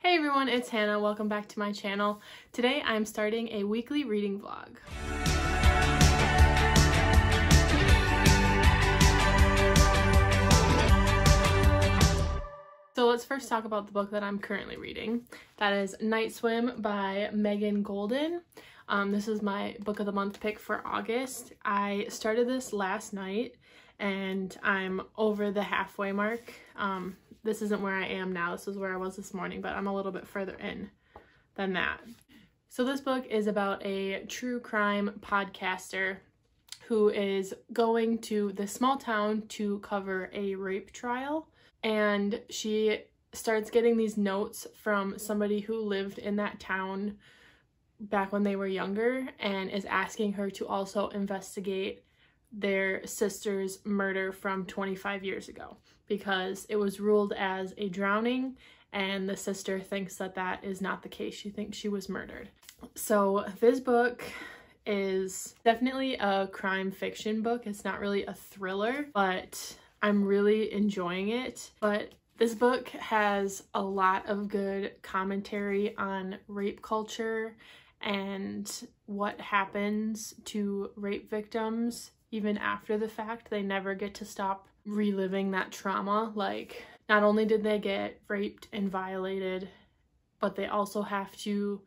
Hey everyone, it's Hannah. Welcome back to my channel. Today I'm starting a weekly reading vlog. So let's first talk about the book that I'm currently reading. That is Night Swim by Megan Goldin. This is my book of the month pick for August. I started this last night and I'm over the halfway mark. This isn't where I am now. This is where I was this morning, but I'm a little bit further in than that. So this book is about a true crime podcaster who is going to this small town to cover a rape trial. And she starts getting these notes from somebody who lived in that town back when they were younger and is asking her to also investigate their sister's murder from 25 years ago because it was ruled as a drowning and the sister thinks that that is not the case. She thinks she was murdered. So this book is definitely a crime fiction book. It's not really a thriller, but I'm really enjoying it. But this book has a lot of good commentary on rape culture and what happens to rape victims even after the fact. They never get to stop reliving that trauma. Like, not only did they get raped and violated, but they also have to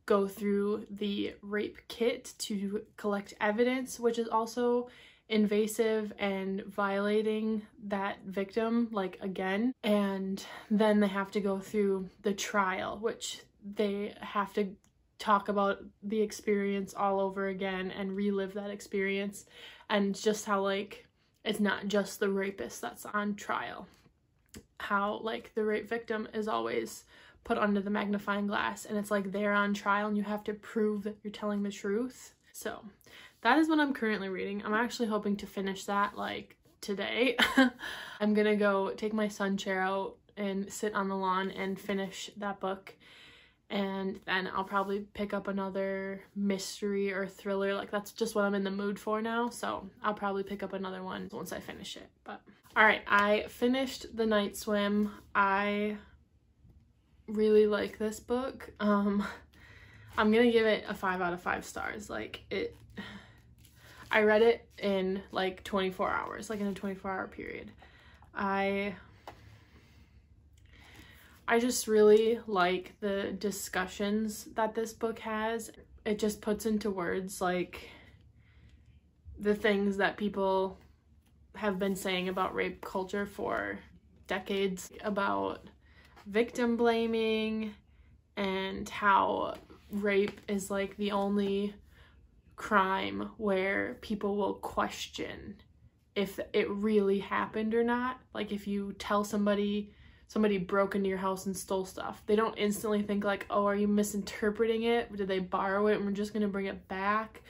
go through the rape kit to collect evidence, which is also invasive and violating that victim, like, again. And then they have to go through the trial, which they have to talk about the experience all over again and relive that experience, and just how, like, it's not just the rapist that's on trial. How, like, the rape victim is always put under the magnifying glass and it's like they're on trial and you have to prove that you're telling the truth. So that is what I'm currently reading. I'm actually hoping to finish that, like, today. I'm gonna go take my sun chair out and sit on the lawn and finish that book. And then I'll probably pick up another mystery or thriller. Like, that's just what I'm in the mood for now. So I'll probably pick up another one once I finish it. But all right, I finished The Night Swim. I really like this book. I'm gonna give it a 5 out of 5 stars. Like, I read it in like 24 hours, like in a 24-hour period. I just really like the discussions that this book has. It just puts into words, like, the things that people have been saying about rape culture for decades, about victim blaming and how rape is like the only crime where people will question if it really happened or not. Like, if you tell somebody broke into your house and stole stuff, they don't instantly think like, oh, are you misinterpreting it? Did they borrow it and we're just gonna bring it back?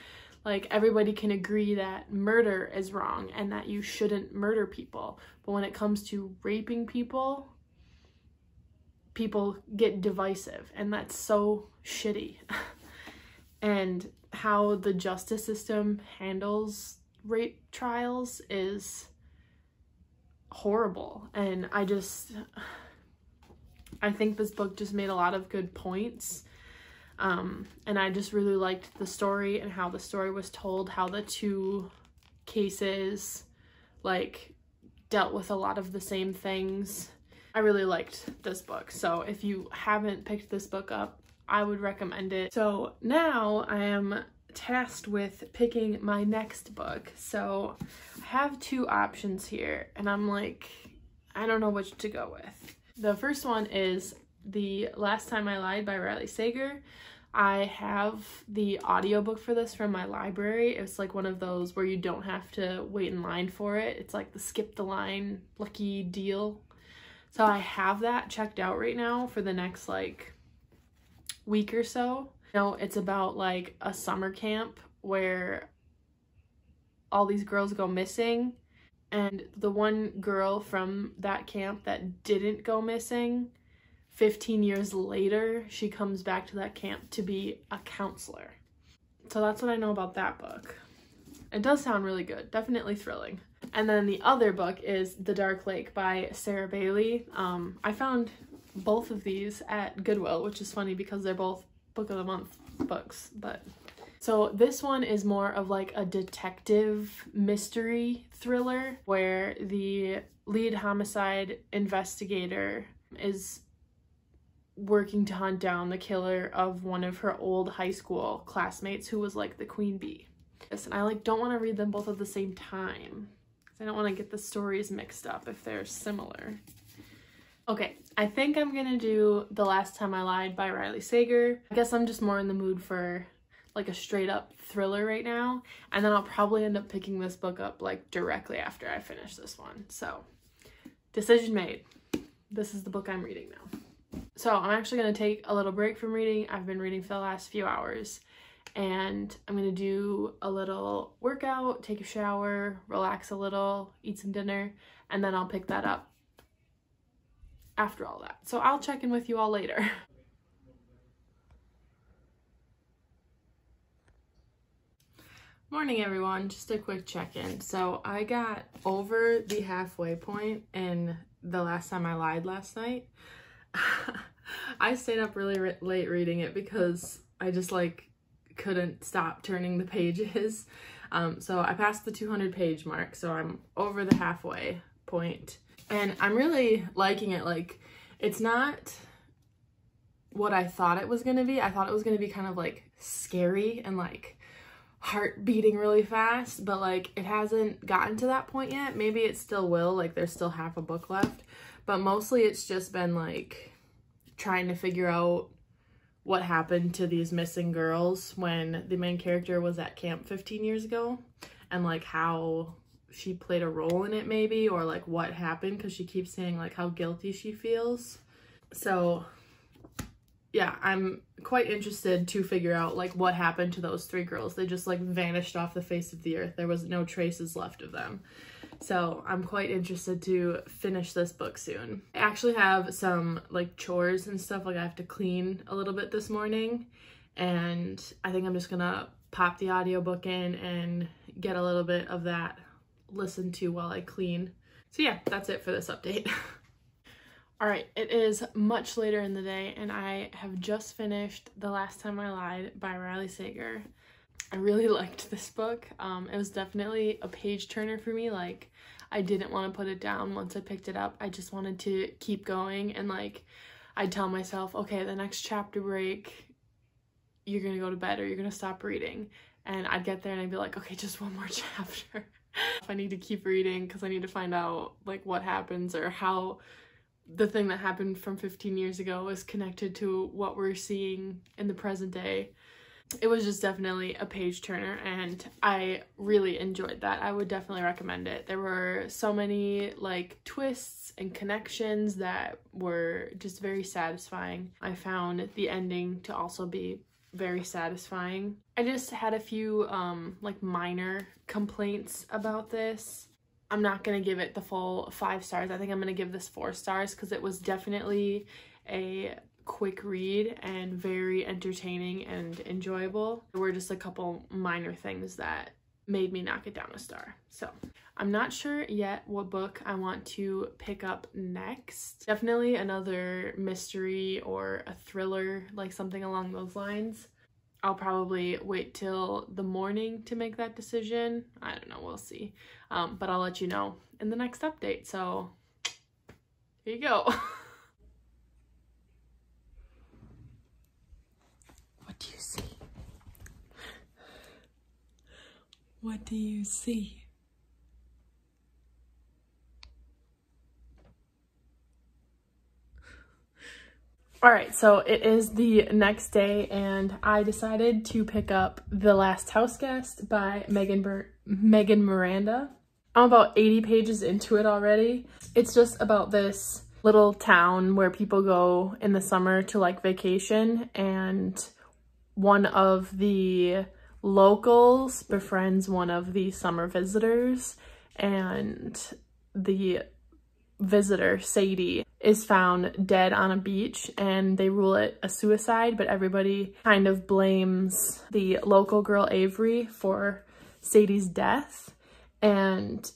Like, everybody can agree that murder is wrong and that you shouldn't murder people. But when it comes to raping people, people get divisive, and that's so shitty. And how the justice system handles rape trials is horrible. And I think this book just made a lot of good points. And I just really liked the story and how the story was told, how the two cases, like, dealt with a lot of the same things. I really liked this book. So if you haven't picked this book up, I would recommend it. So now I am tasked with picking my next book. So I have two options here and I'm like, I don't know which to go with. The first one is The Last Time I Lied by Riley Sager. I have the audiobook for this from my library. It's like one of those where you don't have to wait in line for it. It's like the skip the line lucky deal. So I have that checked out right now for the next like week or so. You know, it's about like a summer camp where all these girls go missing, and the one girl from that camp that didn't go missing, 15 years later, she comes back to that camp to be a counselor. So that's what I know about that book. It does sound really good, definitely thrilling. And then the other book is The Dark Lake by Sarah Bailey. I found both of these at Goodwill, which is funny because they're both book of the month books. But so this one is more of like a detective mystery thriller where the lead homicide investigator is working to hunt down the killer of one of her old high school classmates who was like the queen bee. And I like don't want to read them both at the same time because I don't want to get the stories mixed up if they're similar. Okay, I think I'm gonna do The Last Time I Lied by Riley Sager. I guess I'm just more in the mood for like a straight up thriller right now, and then I'll probably end up picking this book up like directly after I finish this one. So decision made. This is the book I'm reading now. So I'm actually gonna take a little break from reading. I've been reading for the last few hours, and I'm gonna do a little workout, take a shower, relax a little, eat some dinner, and then I'll pick that up after all that. So I'll check in with you all later. Morning everyone, just a quick check-in. So I got over the halfway point in The Last Time I Lied last night. I stayed up really late reading it because I just like couldn't stop turning the pages. So I passed the 200 page mark, so I'm over the halfway point. And I'm really liking it. Like, it's not what I thought it was gonna be. I thought it was gonna be kind of like scary and like heart beating really fast, but like it hasn't gotten to that point yet. Maybe it still will, like there's still half a book left, but mostly it's just been like trying to figure out what happened to these missing girls when the main character was at camp 15 years ago, and like how she played a role in it maybe, or like what happened, because she keeps saying like how guilty she feels. So yeah, I'm quite interested to figure out like what happened to those 3 girls. They just like vanished off the face of the earth. There was no traces left of them. So I'm quite interested to finish this book soon. I actually have some like chores and stuff, like I have to clean a little bit this morning, and I think I'm just gonna pop the audiobook in and get a little bit of that listen to while I clean. So yeah, that's it for this update. All right, it is much later in the day and I have just finished The Last Time I Lied by Riley Sager. I really liked this book. It was definitely a page turner for me. Like, I didn't want to put it down once I picked it up. I just wanted to keep going, and like I'd tell myself, okay, the next chapter break, you're gonna go to bed or you're gonna stop reading. And I'd get there and I'd be like, okay, just one more chapter. I need to keep reading because I need to find out like what happens, or how the thing that happened from 15 years ago is connected to what we're seeing in the present day. It was just definitely a page turner and I really enjoyed that. I would definitely recommend it. There were so many like twists and connections that were just very satisfying. I found the ending to also be very satisfying. I just had a few like minor complaints about this. I'm not gonna give it the full 5 stars. I think I'm gonna give this 4 stars because it was definitely a quick read and very entertaining and enjoyable. There were just a couple minor things that made me knock it down a star. So I'm not sure yet what book I want to pick up next. Definitely another mystery or a thriller, like something along those lines. I'll probably wait till the morning to make that decision. I don't know, we'll see. But I'll let you know in the next update. So here you go. What do you see? What do you see? All right, so it is the next day and I decided to pick up The Last House Guest by Megan Miranda. I'm about 80 pages into it already. It's just about this little town where people go in the summer to like vacation, and one of the locals befriends one of the summer visitors, and the visitor, Sadie, is found dead on a beach and they rule it a suicide, but everybody kind of blames the local girl Avery for Sadie's death. And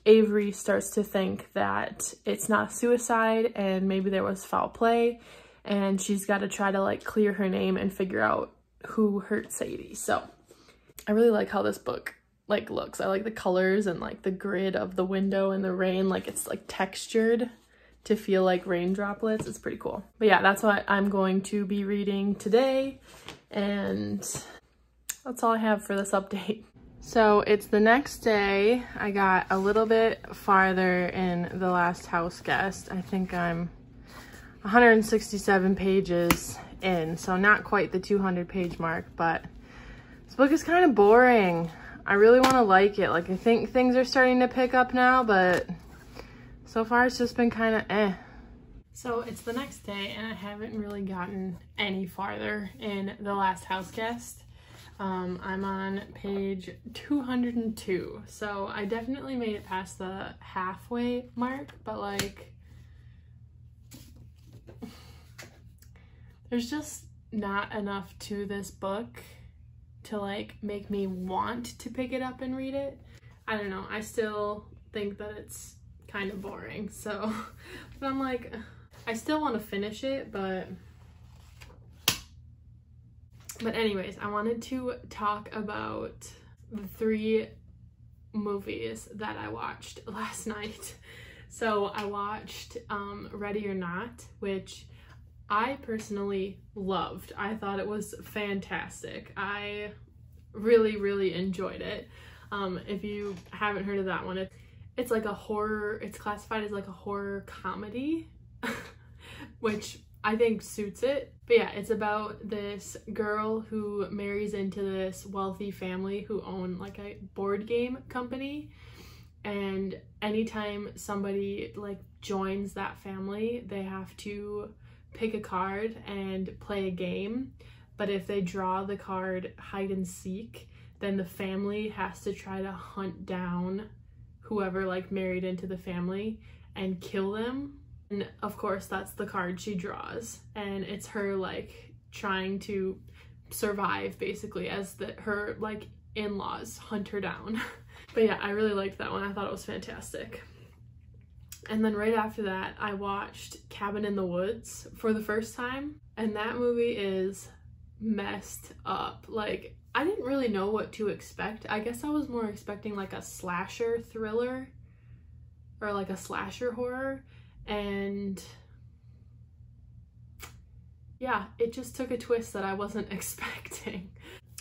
Avery starts to think that it's not suicide and maybe there was foul play, and she's got to try to like clear her name and figure out who hurt Sadie. So I really like how this book like looks. I like the colors and like the grid of the window and the rain, like it's like textured to feel like rain droplets. It's pretty cool. But yeah, that's what I'm going to be reading today, and that's all I have for this update. So it's the next day. I got a little bit farther in The Last House Guest. I think I'm 167 pages in, so not quite the 200 page mark, but this book is kind of boring. I really want to like it. Like, I think things are starting to pick up now, but so far it's just been kind of eh. So it's the next day and I haven't really gotten any farther in The Last House Guest. I'm on page 202, so I definitely made it past the halfway mark, but like there's just not enough to this book to like make me want to pick it up and read it. I don't know, I still think that it's kind of boring, so but I'm like, I still want to finish it, but anyways, I wanted to talk about the 3 movies that I watched last night. So I watched Ready or Not, which I personally loved. I thought it was fantastic. I really, really enjoyed it. If you haven't heard of that one, it's like a horror, it's classified as like a horror comedy, which I think suits it. But yeah, it's about this girl who marries into this wealthy family who own like a board game company, and anytime somebody like joins that family, they have to pick a card and play a game. But if they draw the card hide and seek, then the family has to try to hunt down whoever like married into the family and kill them. And of course that's the card she draws, and it's her like trying to survive basically as her like in-laws hunt her down. But yeah, I really liked that one. I thought it was fantastic. And then right after that I watched Cabin in the Woods for the first time, and that movie is messed up. Like, I didn't really know what to expect. I guess I was more expecting like a slasher thriller or like a slasher horror, and yeah, it just took a twist that I wasn't expecting.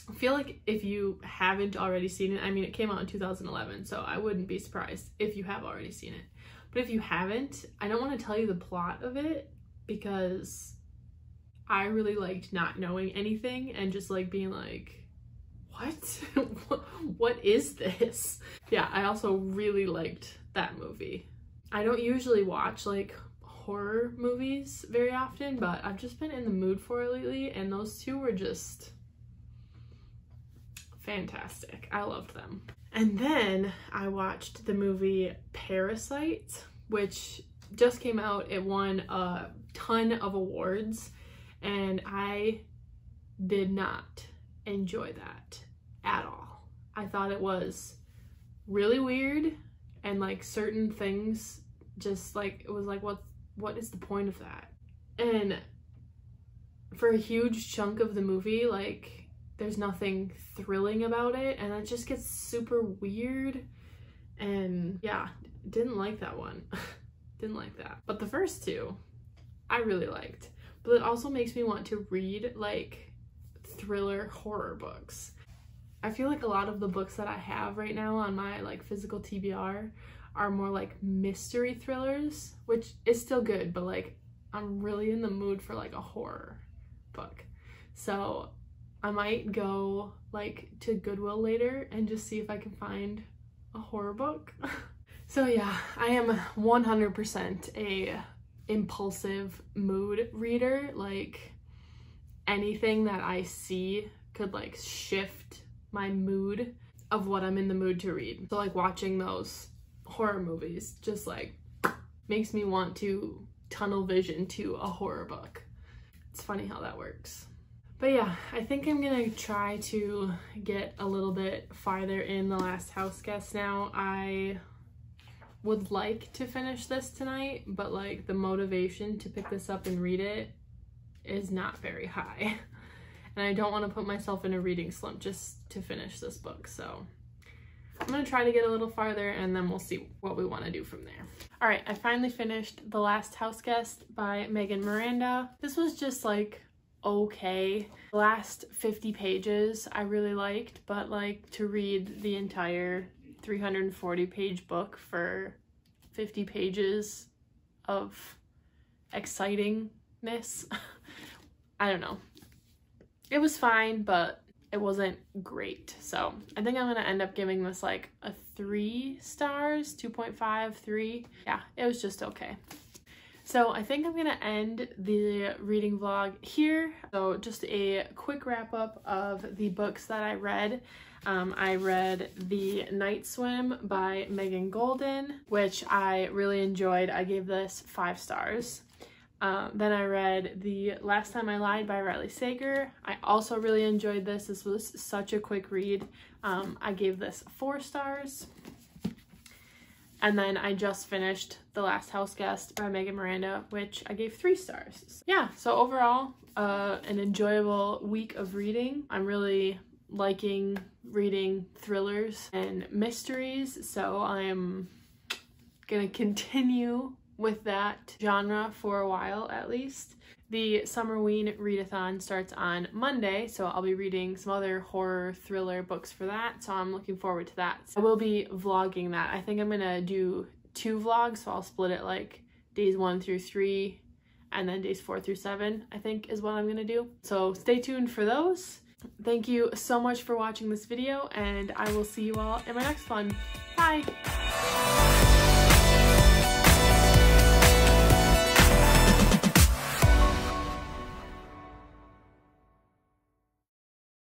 I feel like if you haven't already seen it, I mean, it came out in 2011, so I wouldn't be surprised if you have already seen it. But if you haven't, I don't want to tell you the plot of it because I really liked not knowing anything and just like being like, what? What is this? Yeah, I also really liked that movie. I don't usually watch like horror movies very often, but I've just been in the mood for it lately, and those two were just fantastic. I loved them. And then I watched the movie Parasite, which just came out. It won a ton of awards, and I did not enjoy that at all. I thought it was really weird, and like certain things just like, it was like, what is the point of that? And for a huge chunk of the movie, like there's nothing thrilling about it, and it just gets super weird. And yeah, didn't like that one. Didn't like that. But the first two I really liked. But it also makes me want to read like thriller horror books. I feel like a lot of the books that I have right now on my like physical TBR are more like mystery thrillers, which is still good, but like I'm really in the mood for like a horror book. So I might go like to Goodwill later and just see if I can find a horror book. So yeah, I am 100% a impulsive mood reader. Like anything that I see could like shift my mood of what I'm in the mood to read. So like watching those horror movies just like makes me want to tunnel vision to a horror book. It's funny how that works. But yeah, I think I'm gonna try to get a little bit farther in The Last House Guest now. I would like to finish this tonight, but like the motivation to pick this up and read it is not very high. And I don't want to put myself in a reading slump just to finish this book. So I'm gonna try to get a little farther and then we'll see what we want to do from there. All right, I finally finished The Last Houseguest by Megan Miranda. This was just like okay. The last 50 pages I really liked, but like to read the entire 340 page book for 50 pages of excitingness, I don't know. It was fine, but it wasn't great. So I think I'm gonna end up giving this like a 3 stars, 2.5, 3. Yeah, it was just okay. So I think I'm gonna end the reading vlog here. So just a quick wrap up of the books that I read. I read The Night Swim by Megan Goldin, which I really enjoyed. I gave this 5 stars. Then I read The Last Time I Lied by Riley Sager. I also really enjoyed this. This was such a quick read. I gave this 4 stars. And then I just finished The Last Houseguest by Megan Miranda, which I gave 3 stars. Yeah, so overall, an enjoyable week of reading. I'm really liking reading thrillers and mysteries, so I'm gonna continue with that genre for a while at least. The Summerween Readathon starts on Monday, so I'll be reading some other horror thriller books for that, so I'm looking forward to that. I will be vlogging that. I think I'm gonna do 2 vlogs, so I'll split it like days 1 through 3 and then days 4 through 7, I think is what I'm gonna do. So stay tuned for those. Thank you so much for watching this video, and I will see you all in my next one. Bye!